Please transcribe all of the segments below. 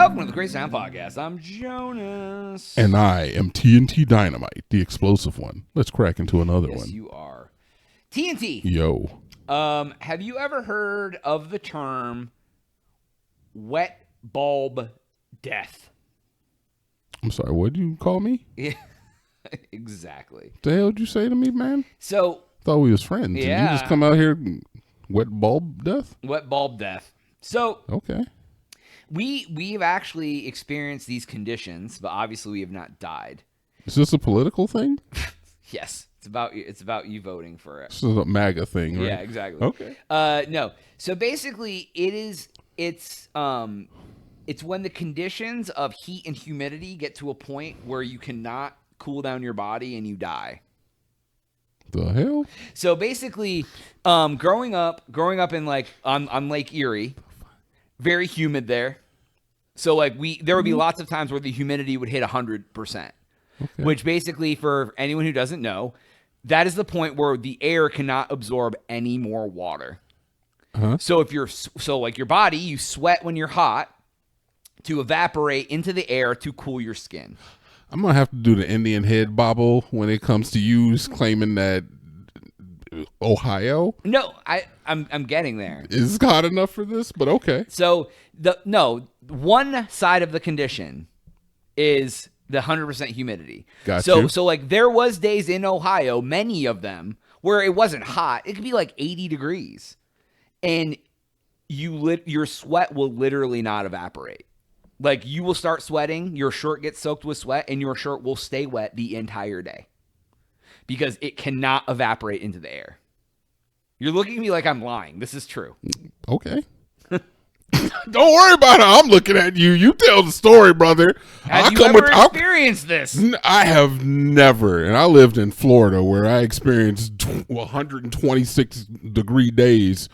welcome to the Great Sound Podcast. I'm Jonas. And I am TNT Dynamite, the explosive one. Let's crack into another Yes, one. you are. TNT. Yo. Have you ever heard of the term wet bulb death? I'm sorry, what did you call me? Yeah, exactly. The hell did you say to me, man? So, Thought we was friends. Yeah. And you just come out here and wet bulb death? wet bulb death. So, Okay. we've actually experienced these conditions, but obviously we have not died. Is this a political thing? Yes, it's about you voting for it. This is a MAGA thing, right? Yeah, exactly. Okay. No. So basically, it's when the conditions of heat and humidity get to a point where you cannot cool down your body and you die. The hell? So basically, growing up in like on Lake Erie, very humid there. So like there would be lots of times where the humidity would hit 100%, which basically, for anyone who doesn't know, that is the point where the air cannot absorb any more water. So if like your body, you sweat when you're hot to evaporate into the air to cool your skin. I'm going to have to do the Indian head bobble when it comes to you claiming that Ohio No, I'm getting there. is hot enough for this, but okay. So one side of the condition is the 100% humidity. Got so you. So like there was days in Ohio, many of them, where it wasn't hot. It could be like 80 degrees. And your sweat will literally not evaporate. Like you will start sweating, your shirt gets soaked with sweat, and your shirt will stay wet the entire day because it cannot evaporate into the air. You're looking at me like I'm lying. This is true. Okay. Don't worry about it. I'm looking at you. You tell the story, brother. Have you ever experienced this? I have never. And I lived in Florida where I experienced 126 degree days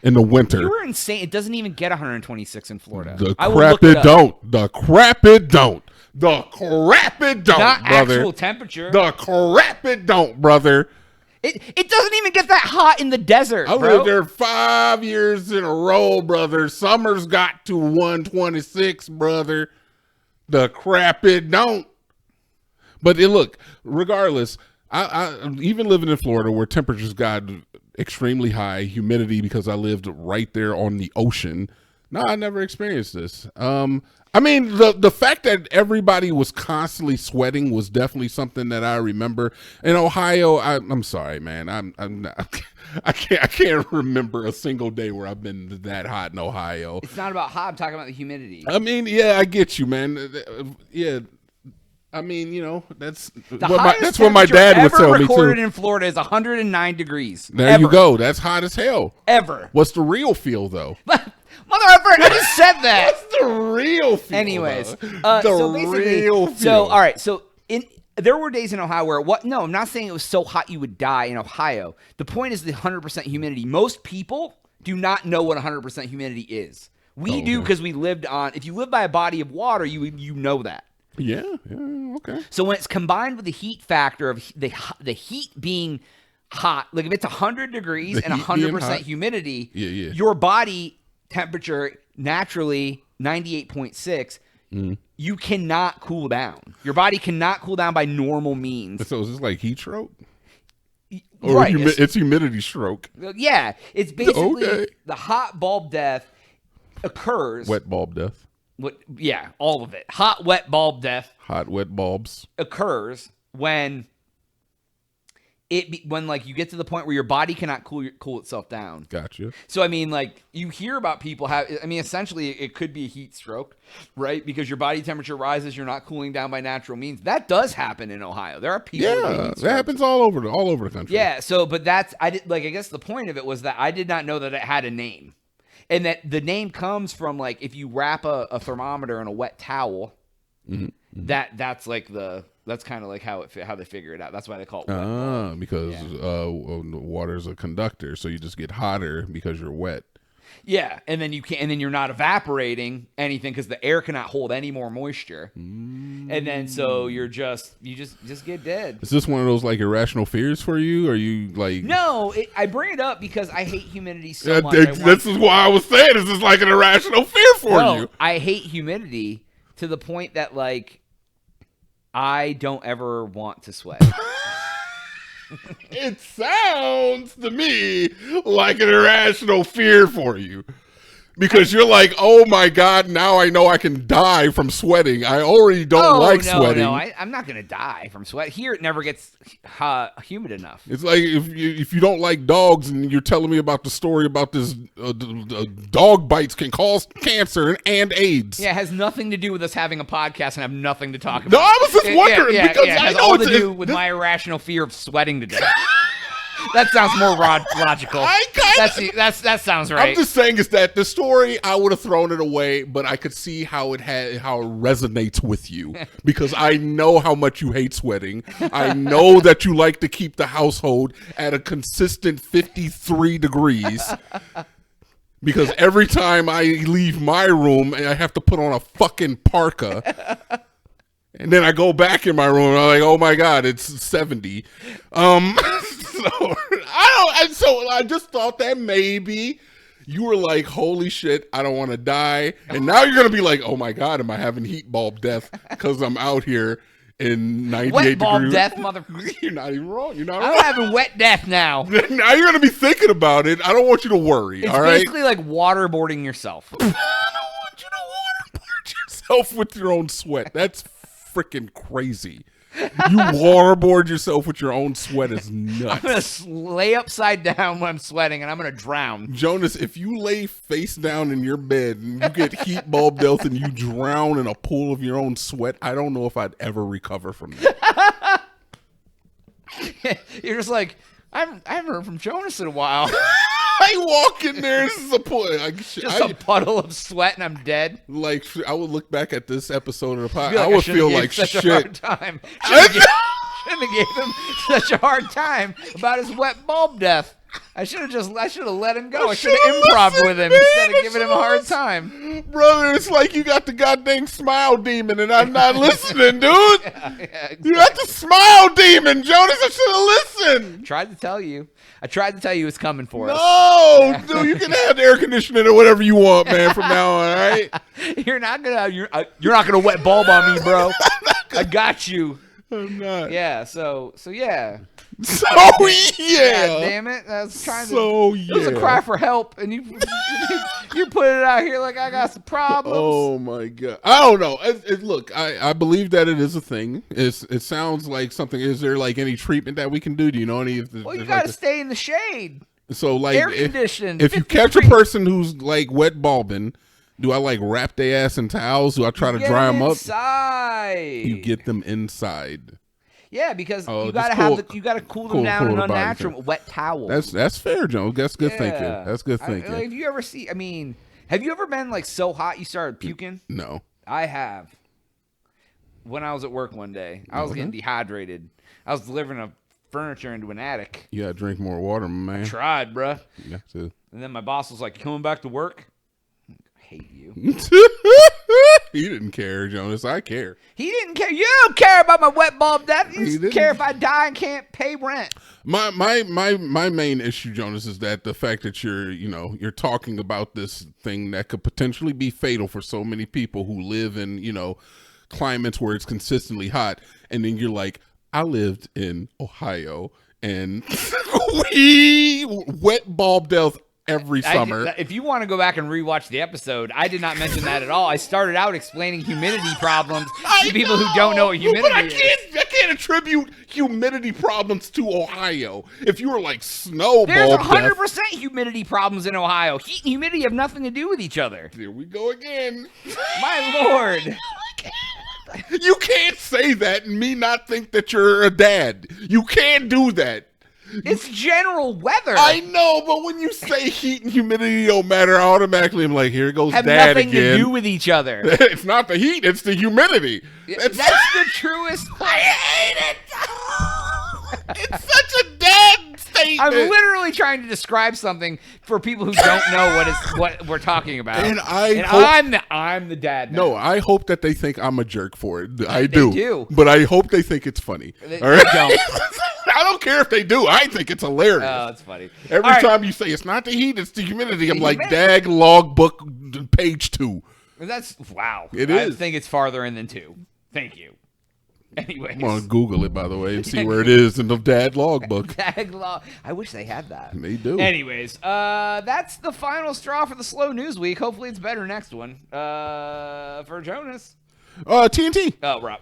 in the winter. You were insane. It doesn't even get 126 in Florida. The I will crap look it up. don't. The crap it don't. The crap it don't, Not brother. actual temperature. The crap it don't, brother. It doesn't even get that hot in the desert, I bro. lived there 5 years in a row, brother. Summer's got to 126, brother. The crap it don't. But look, regardless, I even living in Florida where temperatures got extremely high, humidity because I lived right there on the ocean. No, I never experienced this. I mean, the fact that everybody was constantly sweating was definitely something that I remember. In Ohio, I'm sorry, man. I'm not, I can't remember a single day where I've been that hot in Ohio. It's not about hot. I'm talking about the humidity. I mean, yeah, I get you, man. Yeah. I mean, you know, that's what my dad would tell me too. Recorded in Florida is 109 degrees. There ever. you go. That's hot as hell. Ever. What's the real feel though? Motherfucker, I just said that. What's the real feel? Anyways, though? so basically, real feel. so all right, so there were days in Ohio where no, I'm not saying it was so hot you would die in Ohio. The point is the 100% humidity. Most people do not know what 100% humidity is. We do because we lived on. If you live by a body of water, you know that. Yeah, okay. So when it's combined with the heat factor of the heat being hot, like if it's 100 degrees and 100% humidity, your body temperature naturally 98.6, you cannot cool down. Your body cannot cool down by normal means. So is this like heat stroke? Or Right. it's humidity stroke. Yeah, it's basically Okay. the hot bulb death occurs. Wet bulb death. Yeah, all of it. Hot, wet bulb death Hot, wet bulbs. occurs when like you get to the point where your body cannot cool itself down. Gotcha. So I mean, like you hear about people essentially it could be a heat stroke, right? Because your body temperature rises, you're not cooling down by natural means. That does happen in Ohio. There are people. Yeah, that happens all over the country. Yeah. So, but I guess the point of it was that I did not know that it had a name, and that the name comes from like if you wrap a thermometer in a wet towel, that's kind of like how they figure it out. That's why they call it wet bulb. Because water's a conductor, so you just get hotter because you're wet. Yeah, and then you're not evaporating anything because the air cannot hold any more moisture. and then so you just get dead. Is this one of those like irrational fears for you? Are you like? No, I bring it up because I hate humidity so much. This is why I was saying this is like an irrational fear for you. I hate humidity to the point that like I don't ever want to sweat. It sounds to me like an irrational fear for you. Because you're like, oh my God, now I know I can die from sweating. I already don't like sweating. No, I'm not going to die from sweat. Here it never gets humid enough. It's like if you don't like dogs and you're telling me about the story about this dog bites can cause cancer and AIDS. Yeah, it has nothing to do with us having a podcast and have nothing to talk about. No, I was just wondering because it has I know all to do with my irrational fear of sweating to death. That sounds more logical. That sounds right. I'm just saying is that the story I would have thrown it away, but I could see how it resonates with you because I know how much you hate sweating. I know that you like to keep the household at a consistent 53 degrees. Because every time I leave my room, I have to put on a fucking parka. And then I go back in my room and I'm like, oh my God, it's 70. So I just thought that maybe you were like, holy shit, I don't want to die. And now you're going to be like, oh my God, am I having heat bulb death because I'm out here in 98 wet bulb degrees? Death, motherfucker. You're not even wrong. You're not I'm wrong. having wet death now. Now you're going to be thinking about it. I don't want you to worry. It's all right? basically like waterboarding yourself. I don't want you to waterboard yourself with your own sweat. That's freaking crazy. You waterboard yourself with your own sweat is nuts. I'm going to lay upside down when I'm sweating, and I'm going to drown. Jonas, if you lay face down in your bed and you get heat bulb death and you drown in a pool of your own sweat, I don't know if I'd ever recover from that. You're just like, I haven't heard from Jonas in a while. I walk in there, this is a pool. Just a puddle of sweat, and I'm dead. Like, I would look back at this episode of the podcast. Like, I would feel like such shit. A hard time. Shouldn't have gave him such a hard time about his wet bulb death. I should have let him go. I should have improv with him instead of giving him a hard time. Brother, it's like you got the goddamn smile demon and I'm not listening, dude. Yeah, exactly. You got the smile demon, Jonas. I should have listened. Tried to tell you. I tried to tell you it's coming for us. No, dude, you can have the air conditioning or whatever you want, man, from now on, all right? You're not gonna wet bulb on me, bro. I got you. I'm not. Yeah, so yeah. So God yeah. damn it. I was trying So to. It was a cry for help, and you put it out here like I got some problems. Oh my God. I don't know. Look, I believe that it is a thing. It sounds like something. Is there like any treatment that we can do? Do you know any? Well, you gotta stay in the shade. So like Air conditioned. if you catch a person who's like wet bulbing, do I like wrap their ass in towels? Do I try to dry them up? Inside. You get them inside. Yeah, because Oh, you that's gotta cool. you gotta cool them Cool, down in cool an body unnatural thing. wet towel. That's fair, Joe. That's good thinking. Yeah. That's good thinking. Have you ever see? I mean, have you ever been like so hot you started puking? No. I have. When I was at work one day, I was getting dehydrated. I was delivering a furniture into an attic. You gotta drink more water, my man. Tried, bruh. You have to. And then my boss was like, "You coming back to work?" I hate you. He didn't care, Jonas. I care. He didn't care. You don't care about my wet bulb death. You just didn't. care if I die and can't pay rent. My main issue, Jonas, is that the fact that you're talking about this thing that could potentially be fatal for so many people who live in, climates where it's consistently hot, and then you're like, I lived in Ohio and we wet bulb death every summer. If you want to go back and rewatch the episode, I did not mention that at all. I started out explaining humidity problems to people who don't know what humidity is. I can't attribute humidity problems to Ohio. If you were like snow There's bulb 100% death, humidity problems in Ohio. Heat and humidity have nothing to do with each other. here we go again. My lord. You can't say that and me not think that you're a dad. You can't do that. It's general weather. I know, but when you say heat and humidity don't matter, I automatically am like, here goes have dad nothing again. to do with each other. It's not the heat, it's the humidity. That's the truest. I hate it. It's such a dad hate I'm that. literally trying to describe something for people who don't know what we're talking about. And I'm the dad. Now. No, I hope that they think I'm a jerk for it. I They do. do. But I hope they think it's funny. They All right? don't. I don't care if they do. I think it's hilarious. Oh, that's funny. Every All right. time you say it's not the heat, it's the humidity, I'm like, humidity. dag logbook page 2. That's wow. It I is. think it's farther in than 2. Thank you. Anyways. I'm going to Google it, by the way, and see where it is in the dad logbook. Tag law. I wish they had that. They do. Anyways, that's the final straw for the slow news week. Hopefully it's better next one. For Jonas. TNT. Oh, Rob.